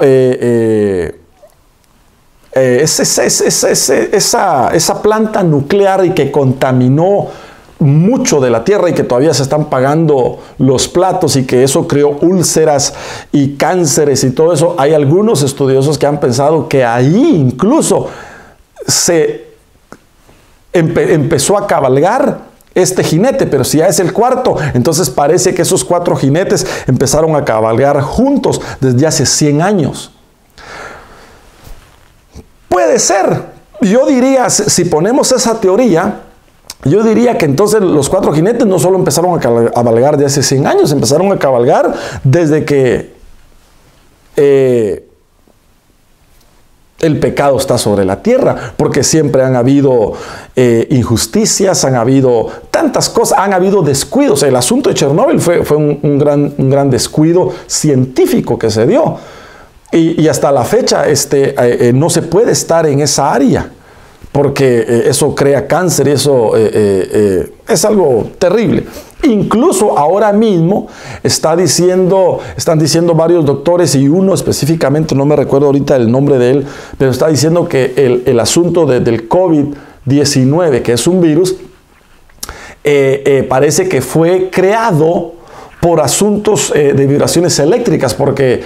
esa planta nuclear y que contaminó mucho de la tierra y que todavía se están pagando los platos y que eso creó úlceras y cánceres y todo eso. Hay algunos estudiosos que han pensado que ahí incluso se empezó a cabalgar este jinete, pero si ya es el cuarto, entonces parece que esos 4 jinetes empezaron a cabalgar juntos desde hace 100 años. Puede ser. Yo diría, si ponemos esa teoría, yo diría que entonces los 4 jinetes no solo empezaron a cabalgar de hace 100 años, empezaron a cabalgar desde que el pecado está sobre la tierra, porque siempre han habido injusticias, han habido tantas cosas, han habido descuidos. El asunto de Chernóbil fue un gran descuido científico que se dio. Y hasta la fecha no se puede estar en esa área porque eso crea cáncer y eso es algo terrible. Incluso ahora mismo están diciendo varios doctores, y uno específicamente, no me recuerdo ahorita el nombre de él, pero está diciendo que el asunto del COVID-19, que es un virus, parece que fue creado por asuntos de vibraciones eléctricas, porque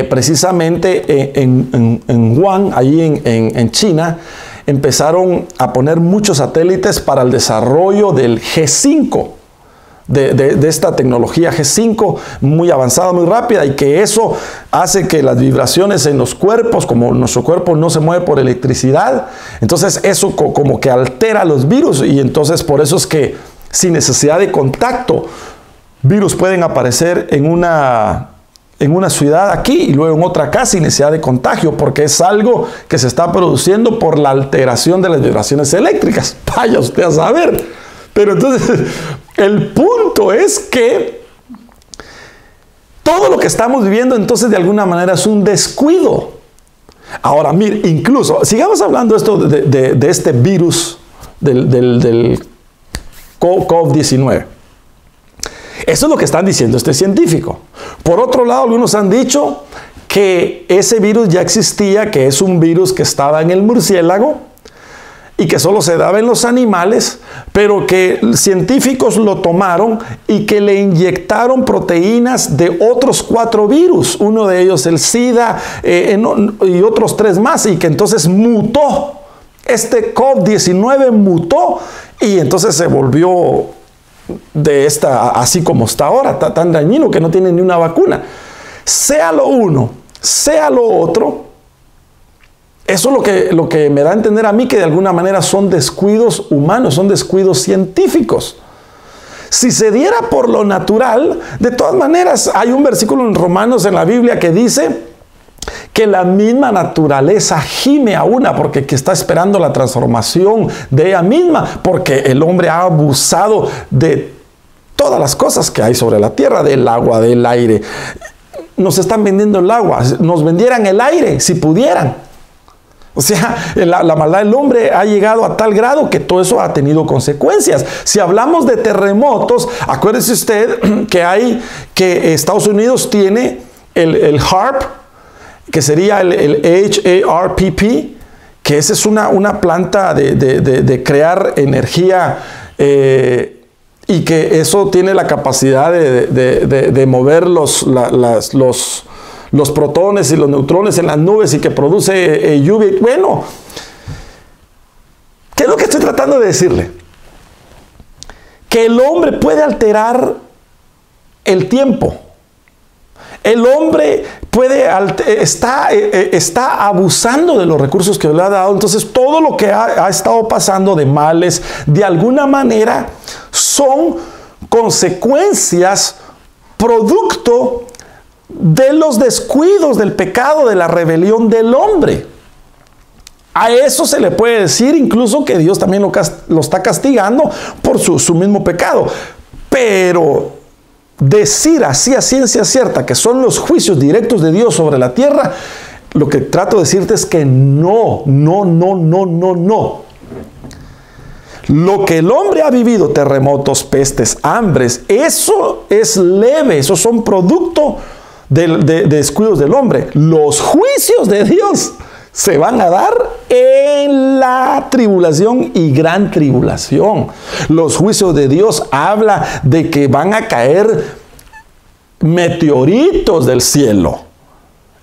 precisamente en Wuhan, ahí en China, empezaron a poner muchos satélites para el desarrollo del G5, de esta tecnología G5 muy avanzada, muy rápida, y que eso hace que las vibraciones en los cuerpos, como nuestro cuerpo no se mueve por electricidad, entonces eso como que altera los virus, y entonces por eso es que sin necesidad de contacto, virus pueden aparecer en una ciudad aquí y luego en otra acá sin necesidad de contagio, porque es algo que se está produciendo por la alteración de las vibraciones eléctricas. Vaya usted a saber. Pero entonces, el punto es que todo lo que estamos viviendo entonces de alguna manera es un descuido. Ahora, mire, incluso, sigamos hablando esto de este virus del COVID-19. Eso es lo que están diciendo este científico. Por otro lado, algunos han dicho que ese virus ya existía, que es un virus que estaba en el murciélago y que solo se daba en los animales, pero que científicos lo tomaron y que le inyectaron proteínas de otros 4 virus, uno de ellos el SIDA y otros 3 más, y que entonces mutó. Este COVID-19 mutó y entonces se volvió así como está ahora, tan dañino que no tiene ni una vacuna. Sea lo uno, sea lo otro, eso es lo que me da a entender a mí que de alguna manera son descuidos humanos, son descuidos científicos. Si se diera por lo natural, de todas maneras, hay un versículo en Romanos en la Biblia que dice que la misma naturaleza gime a una, porque que está esperando la transformación de ella misma, porque el hombre ha abusado de todas las cosas que hay sobre la tierra, del agua, del aire. Nos están vendiendo el agua, nos vendieran el aire si pudieran. O sea, la maldad del hombre ha llegado a tal grado que todo eso ha tenido consecuencias. Si hablamos de terremotos, acuérdese usted que Estados Unidos tiene el HARP, que sería el HARPP, que esa es una planta de crear energía, y que eso tiene la capacidad de mover los protones y los neutrones en las nubes y que produce lluvia. Bueno, ¿qué es lo que estoy tratando de decirle? Que el hombre puede alterar el tiempo. El hombre está abusando de los recursos que le ha dado. Entonces, todo lo que ha estado pasando de males, de alguna manera, son consecuencias producto de los descuidos, del pecado, de la rebelión del hombre. A eso se le puede decir incluso que Dios también lo está castigando por su mismo pecado. Pero decir así a ciencia cierta que son los juicios directos de Dios sobre la tierra, lo que trato de decirte es que no. Lo que el hombre ha vivido, terremotos, pestes, hambres, eso es leve, esos son producto de descuidos del hombre. Los juicios de Dios se van a dar en la tribulación y gran tribulación. Los juicios de Dios habla de que van a caer meteoritos del cielo.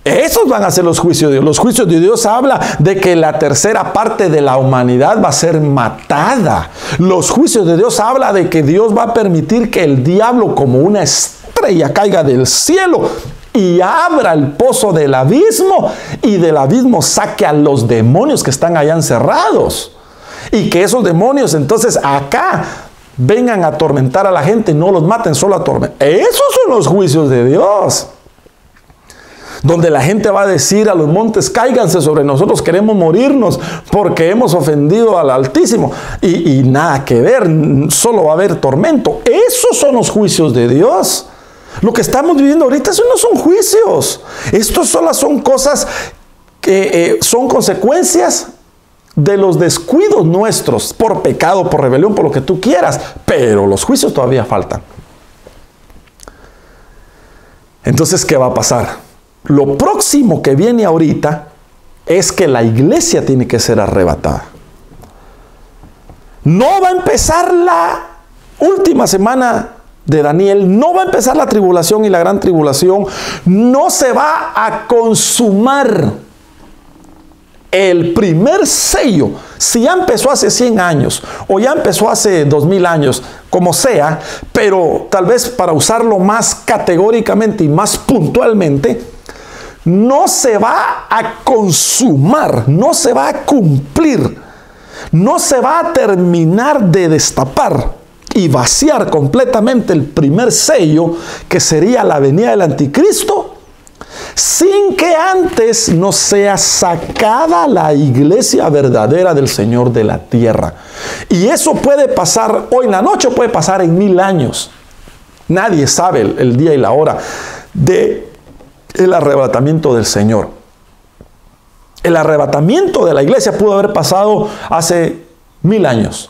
Esos van a ser los juicios de Dios. Los juicios de Dios habla de que la tercera parte de la humanidad va a ser matada. Los juicios de Dios habla de que Dios va a permitir que el diablo como una estrella caiga del cielo y abra el pozo del abismo, y del abismo saque a los demonios que están allá encerrados, y que esos demonios entonces acá vengan a atormentar a la gente, no los maten, solo atormenten. Esos son los juicios de Dios, donde la gente va a decir a los montes: cáiganse sobre nosotros, queremos morirnos porque hemos ofendido al Altísimo, y nada que ver, solo va a haber tormento. Esos son los juicios de Dios. Lo que estamos viviendo ahorita, eso no son juicios. Estos solo son cosas que son consecuencias de los descuidos nuestros, por pecado, por rebelión, por lo que tú quieras, pero los juicios todavía faltan. Entonces, ¿qué va a pasar? Lo próximo que viene ahorita es que la iglesia tiene que ser arrebatada. No va a empezar la última semana de Daniel, no va a empezar la tribulación y la gran tribulación, no se va a consumar el primer sello. Si ya empezó hace 100 años o ya empezó hace 2000 años, como sea, pero tal vez para usarlo más categóricamente y más puntualmente, no se va a consumar, no se va a cumplir, no se va a terminar de destapar y vaciar completamente el primer sello, que sería la venida del anticristo, sin que antes no sea sacada la iglesia verdadera del Señor de la tierra. Y eso puede pasar hoy en la noche, puede pasar en 1000 años. Nadie sabe el día y la hora del arrebatamiento del Señor. El arrebatamiento de la iglesia pudo haber pasado hace 1000 años.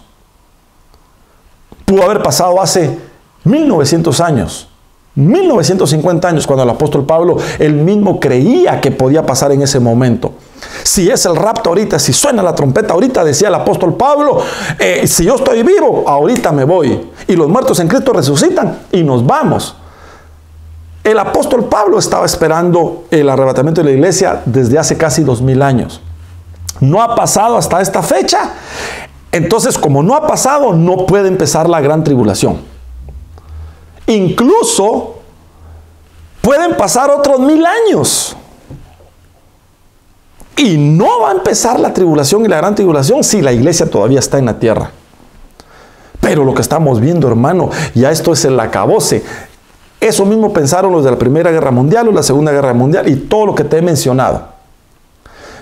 Pudo haber pasado hace 1900 años. 1950 años, cuando el apóstol Pablo, él mismo creía que podía pasar en ese momento. Si es el rapto ahorita, si suena la trompeta ahorita, decía el apóstol Pablo, si yo estoy vivo, ahorita me voy. Y los muertos en Cristo resucitan y nos vamos. El apóstol Pablo estaba esperando el arrebatamiento de la iglesia desde hace casi 2000 años. No ha pasado hasta esta fecha. Entonces, como no ha pasado, no puede empezar la gran tribulación. Incluso pueden pasar otros 1000 años y no va a empezar la tribulación y la gran tribulación si la iglesia todavía está en la tierra. Pero lo que estamos viendo, hermano, ya esto es el acabose. Eso mismo pensaron los de la Primera Guerra Mundial o la Segunda Guerra Mundial y todo lo que te he mencionado.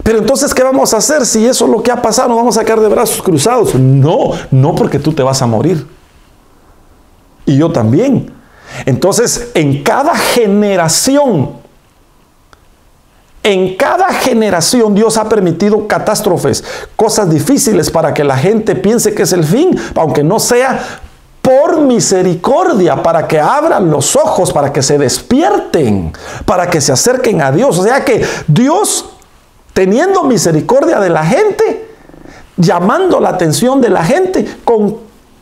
Pero entonces, ¿qué vamos a hacer si eso es lo que ha pasado? ¿Nos vamos a quedar de brazos cruzados? No, no, porque tú te vas a morir. Y yo también. Entonces, en cada generación Dios ha permitido catástrofes, cosas difíciles para que la gente piense que es el fin, aunque no sea por misericordia, para que abran los ojos, para que se despierten, para que se acerquen a Dios. O sea que Dios, teniendo misericordia de la gente, llamando la atención de la gente con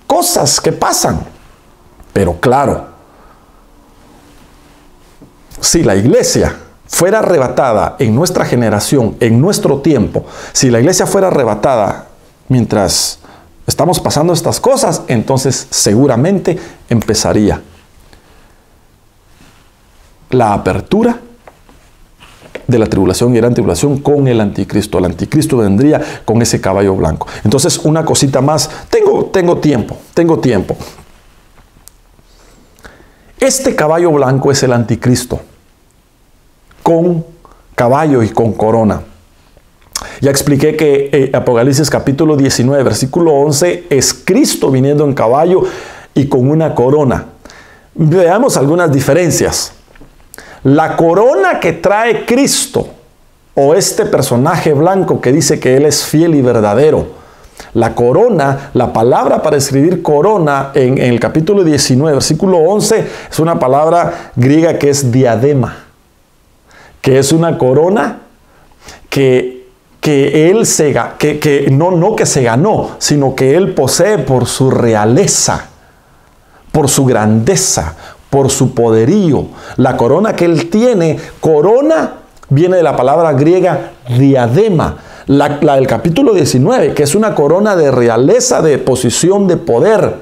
cosas que pasan. Pero claro, si la iglesia fuera arrebatada en nuestra generación, en nuestro tiempo, si la iglesia fuera arrebatada mientras estamos pasando estas cosas, entonces seguramente empezaría la apertura de la tribulación y gran tribulación con el anticristo. El anticristo vendría con ese caballo blanco. Entonces, una cosita más. Tengo tiempo. Este caballo blanco es el anticristo, con caballo y con corona. Ya expliqué que Apocalipsis capítulo 19, versículo 11, es Cristo viniendo en caballo y con una corona. Veamos algunas diferencias. La corona que trae Cristo, o este personaje blanco que dice que Él es fiel y verdadero, la corona, la palabra para escribir corona en el capítulo 19, versículo 11, es una palabra griega que es diadema, que es una corona que él no que se ganó, sino que él posee por su realeza, por su grandeza, por su poderío. La corona que él tiene, corona, viene de la palabra griega diadema. La del capítulo 19, que es una corona de realeza, de posición, de poder.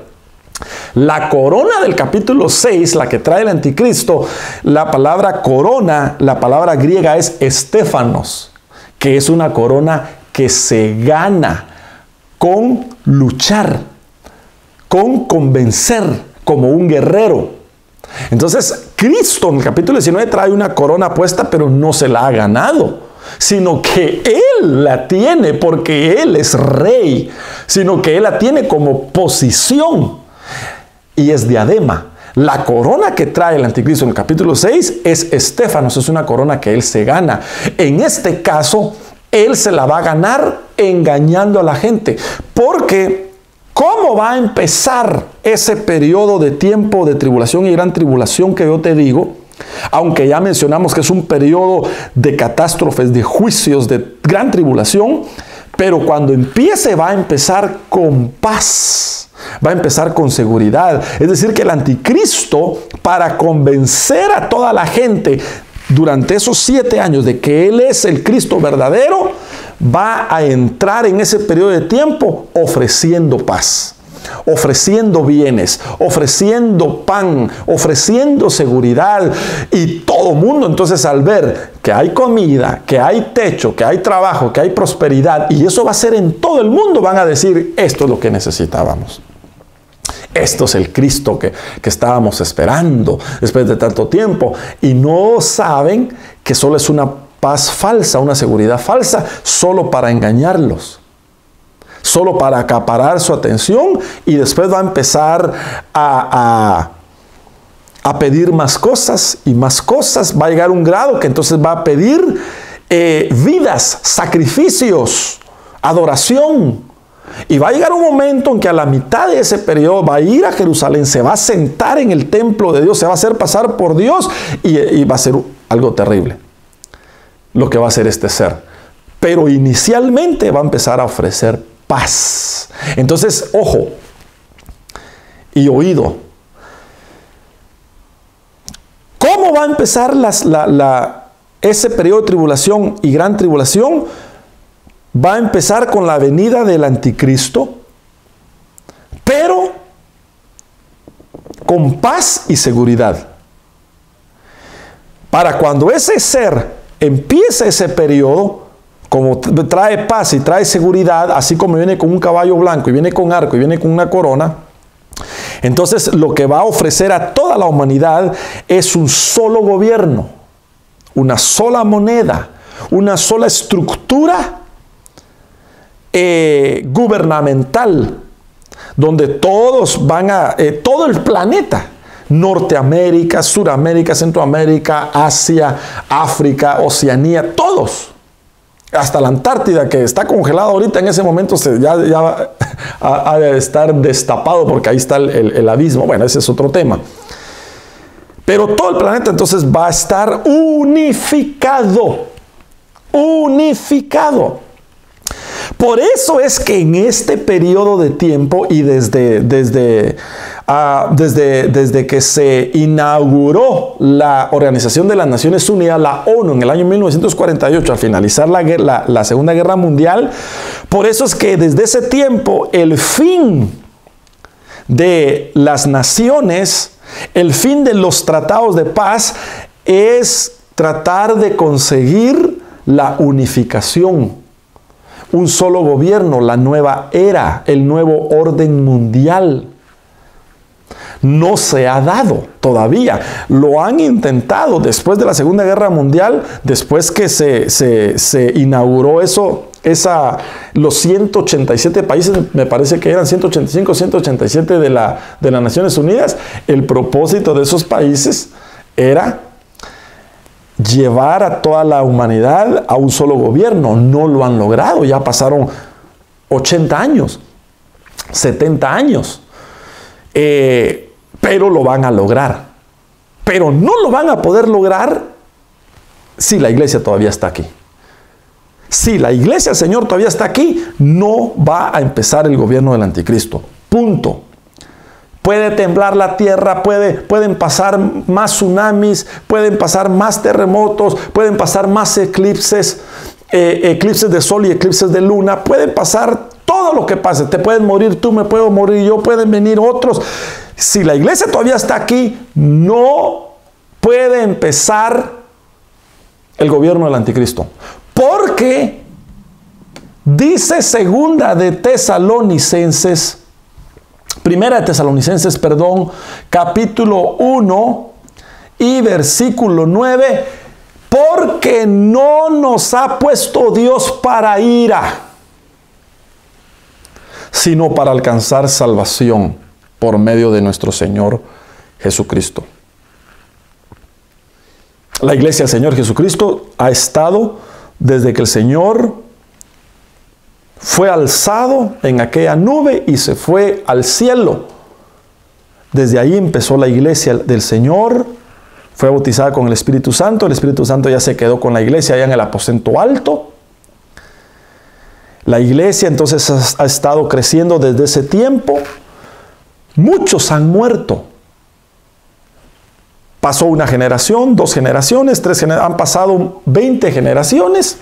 La corona del capítulo 6, la que trae el anticristo, la palabra corona, la palabra griega es estéfanos, que es una corona que se gana con luchar, con convencer, como un guerrero. Entonces, Cristo en el capítulo 19 trae una corona puesta, pero no se la ha ganado, sino que Él la tiene porque Él es rey, sino que Él la tiene como posición y es diadema. La corona que trae el anticristo en el capítulo 6 es estéfanos, es una corona que Él se gana. En este caso, Él se la va a ganar engañando a la gente. Porque, ¿cómo va a empezar ese periodo de tiempo de tribulación y gran tribulación que yo te digo? Aunque ya mencionamos que es un periodo de catástrofes, de juicios, de gran tribulación, pero cuando empiece va a empezar con paz, va a empezar con seguridad. Es decir, que el anticristo, para convencer a toda la gente durante esos 7 años de que Él es el Cristo verdadero, va a entrar en ese periodo de tiempo ofreciendo paz, ofreciendo bienes, ofreciendo pan, ofreciendo seguridad. Y todo mundo entonces, al ver que hay comida, que hay techo, que hay trabajo, que hay prosperidad, y eso va a ser en todo el mundo, van a decir: esto es lo que necesitábamos. Esto es el Cristo que estábamos esperando después de tanto tiempo. Y no saben que solo es una paz falsa, una seguridad falsa, solo para engañarlos, solo para acaparar su atención, y después va a empezar a pedir más cosas y más cosas. Va a llegar un grado que entonces va a pedir vidas, sacrificios, adoración. Y va a llegar un momento en que a la mitad de ese periodo va a ir a Jerusalén, se va a sentar en el templo de Dios, se va a hacer pasar por Dios, y va a ser algo terrible lo que va a hacer este ser. Pero inicialmente va a empezar a ofrecer paz. Entonces, ojo y oído. ¿Cómo va a empezar ese periodo de tribulación y gran tribulación? Va a empezar con la venida del anticristo, pero con paz y seguridad. Para cuando ese ser empiece ese periodo, como trae paz y trae seguridad, así como viene con un caballo blanco y viene con arco y viene con una corona, entonces lo que va a ofrecer a toda la humanidad es un solo gobierno, una sola moneda, una sola estructura gubernamental, donde todos van todo el planeta, Norteamérica, Suramérica, Centroamérica, Asia, África, Oceanía, todos, hasta la Antártida, que está congelada ahorita, en ese momento ya ha de estar destapado, porque ahí está el abismo. Bueno, ese es otro tema. Pero todo el planeta entonces va a estar unificado. Unificado. Por eso es que en este periodo de tiempo, y desde que se inauguró la Organización de las Naciones Unidas, la ONU, en el año 1948, al finalizar la Segunda Guerra Mundial, por eso es que desde ese tiempo el fin de las naciones, el fin de los tratados de paz, es tratar de conseguir la unificación. Un solo gobierno, la nueva era, el nuevo orden mundial. No se ha dado todavía. Lo han intentado después de la Segunda Guerra Mundial, después que se inauguró los 187 países, me parece que eran 185, 187 de las Naciones Unidas. El propósito de esos países era llevar a toda la humanidad a un solo gobierno. No lo han logrado. Ya pasaron 80 años, 70 años. Pero lo van a lograr. Pero no lo van a poder lograr si la iglesia todavía está aquí. Si la iglesia del Señor todavía está aquí, no va a empezar el gobierno del anticristo. Punto. Puede temblar la tierra, pueden pasar más tsunamis, pueden pasar más terremotos, pueden pasar más eclipses, eclipses de sol y eclipses de luna, pueden pasar todo lo que pase. Te pueden morir tú, me puedo morir yo, pueden venir otros. Si la iglesia todavía está aquí, no puede empezar el gobierno del anticristo. Porque dice Primera de Tesalonicenses, capítulo 1 y versículo 9, porque no nos ha puesto Dios para ira, sino para alcanzar salvación por medio de nuestro Señor Jesucristo. La iglesia del Señor Jesucristo ha estado desde que el Señor fue alzado en aquella nube y se fue al cielo. Desde ahí empezó la iglesia del Señor, fue bautizada con el Espíritu Santo ya se quedó con la iglesia allá en el aposento alto. La iglesia entonces ha estado creciendo desde ese tiempo. Muchos han muerto. Pasó una generación, 2 generaciones, 3 generaciones, han pasado 20 generaciones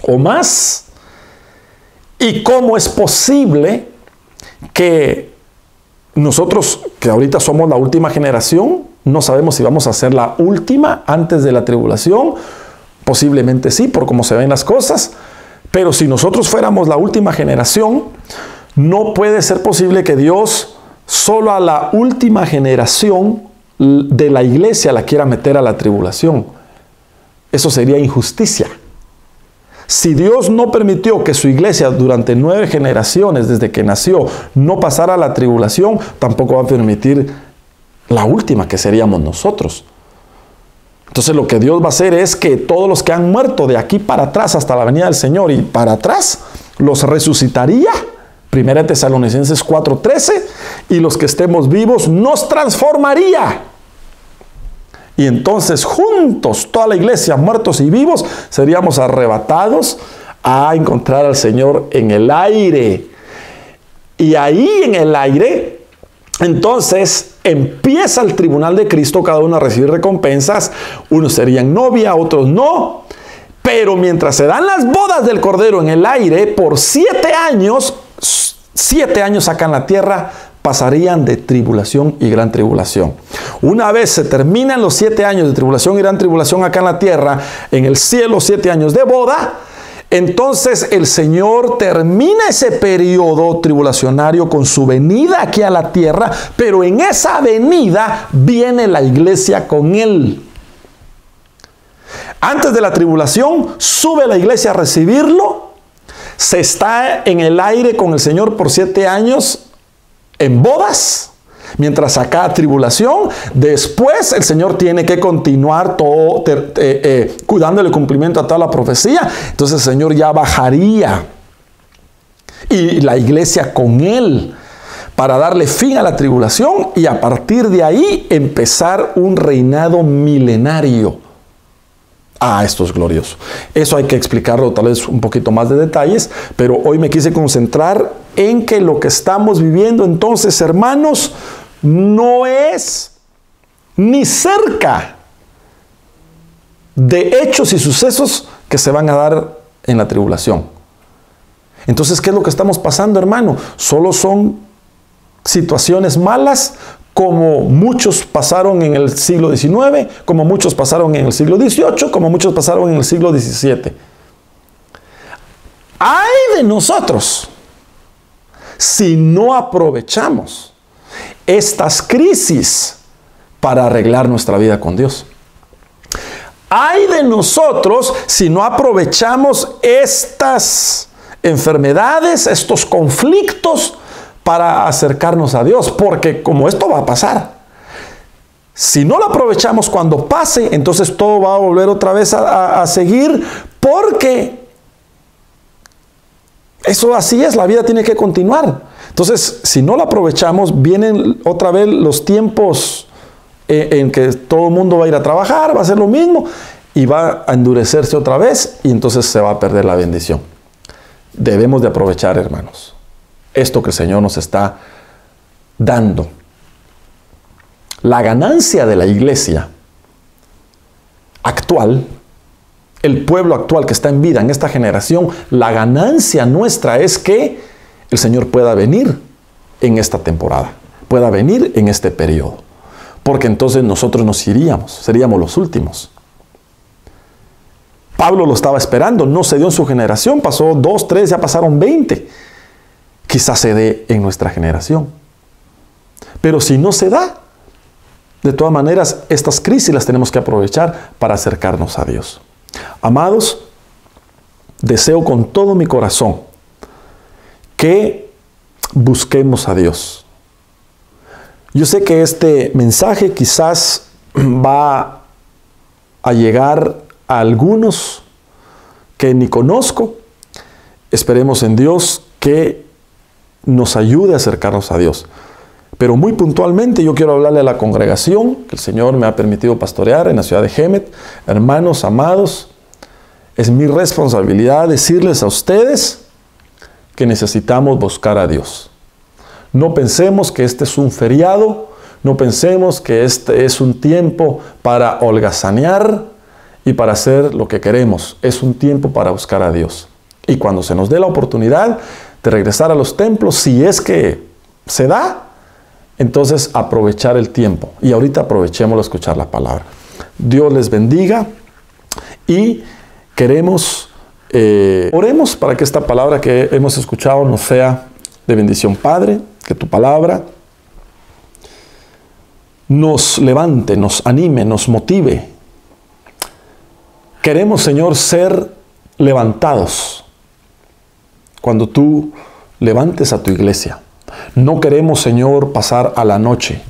o más. ¿Y cómo es posible que nosotros, que ahorita somos la última generación, no sabemos si vamos a ser la última antes de la tribulación? Posiblemente sí, por cómo se ven las cosas. Pero si nosotros fuéramos la última generación, no puede ser posible que Dios solo a la última generación de la iglesia la quiera meter a la tribulación. Eso sería injusticia. Si Dios no permitió que su iglesia durante 9 generaciones desde que nació no pasara la tribulación, tampoco va a permitir la última, que seríamos nosotros. Entonces lo que Dios va a hacer es que todos los que han muerto de aquí para atrás hasta la venida del Señor y para atrás, los resucitaría. 1 Tesalonicenses 4:13, y los que estemos vivos nos transformaría. Y entonces juntos, toda la iglesia, muertos y vivos, seríamos arrebatados a encontrar al Señor en el aire. Y ahí en el aire, entonces empieza el tribunal de Cristo, cada uno a recibir recompensas. Unos serían novia, otros no. Pero mientras se dan las bodas del Cordero en el aire, por 7 años acá en la tierra, pasarían de tribulación y gran tribulación. Una vez se terminan los 7 años de tribulación y gran tribulación acá en la tierra, en el cielo 7 años de boda, entonces el Señor termina ese periodo tribulacionario con su venida aquí a la tierra, pero en esa venida viene la iglesia con Él. Antes de la tribulación, sube la iglesia a recibirlo, se está en el aire con el Señor por 7 años, en bodas, mientras acá tribulación. Después el Señor tiene que continuar todo, cuidando el cumplimiento a toda la profecía. Entonces el Señor ya bajaría y la iglesia con Él para darle fin a la tribulación y a partir de ahí empezar un reinado milenario. Esto es glorioso. Eso hay que explicarlo tal vez un poquito más de detalles, pero hoy me quise concentrar en que lo que estamos viviendo entonces, hermanos, no es ni cerca de hechos y sucesos que se van a dar en la tribulación. Entonces, ¿qué es lo que estamos pasando, hermano? Solo son situaciones malas, como muchos pasaron en el siglo XIX, como muchos pasaron en el siglo XVIII, como muchos pasaron en el siglo XVII. ¡Ay de nosotros! Si no aprovechamos estas crisis para arreglar nuestra vida con Dios. ¡Ay de nosotros si no aprovechamos estas enfermedades, estos conflictos para acercarnos a Dios! Porque como esto va a pasar, si no lo aprovechamos cuando pase, entonces todo va a volver otra vez a seguir, porque eso así es, la vida tiene que continuar. Entonces, si no lo aprovechamos, vienen otra vez los tiempos en que todo el mundo va a ir a trabajar, va a ser lo mismo, y va a endurecerse otra vez, y entonces se va a perder la bendición. Debemos de aprovechar, hermanos, esto que el Señor nos está dando. La ganancia de la iglesia actual, el pueblo actual que está en vida en esta generación, la ganancia nuestra es que el Señor pueda venir en esta temporada, pueda venir en este periodo, porque entonces nosotros nos iríamos, seríamos los últimos. Pablo lo estaba esperando, no se dio en su generación, pasó 2, 3, ya pasaron 20. Quizás se dé en nuestra generación. Pero si no se da, de todas maneras, estas crisis las tenemos que aprovechar para acercarnos a Dios. Amados, deseo con todo mi corazón que busquemos a Dios. Yo sé que este mensaje quizás va a llegar a algunos que ni conozco. Esperemos en Dios que nos ayude a acercarnos a Dios. Pero muy puntualmente yo quiero hablarle a la congregación que el Señor me ha permitido pastorear en la ciudad de Hemet. Hermanos amados, es mi responsabilidad decirles a ustedes que necesitamos buscar a Dios. No pensemos que este es un feriado, no pensemos que este es un tiempo para holgazanear y para hacer lo que queremos. Es un tiempo para buscar a Dios. Y cuando se nos dé la oportunidad de regresar a los templos, si es que se da, entonces aprovechar el tiempo. Y ahorita aprovechémoslo a escuchar la palabra. Dios les bendiga y queremos, oremos para que esta palabra que hemos escuchado nos sea de bendición. Padre, que tu palabra nos levante, nos anime, nos motive. Queremos, Señor, ser levantados cuando tú levantes a tu iglesia. No queremos, Señor, pasar a la noche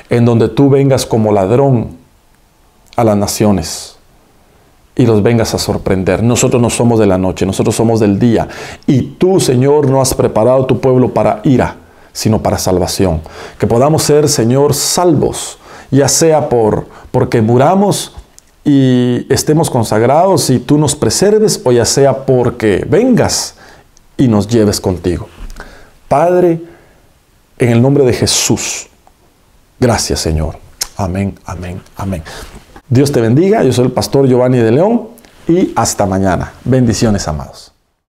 en donde tú vengas como ladrón a las naciones y los vengas a sorprender. Nosotros no somos de la noche, nosotros somos del día. Y tú, Señor, no has preparado tu pueblo para ira, sino para salvación. Que podamos ser, Señor, salvos, ya sea porque muramos y estemos consagrados y tú nos preserves, o ya sea porque vengas y nos lleves contigo. Padre, en el nombre de Jesús, gracias, Señor. Amén, amén, amén. Dios te bendiga. Yo soy el pastor Giovanni de León y hasta mañana. Bendiciones, amados.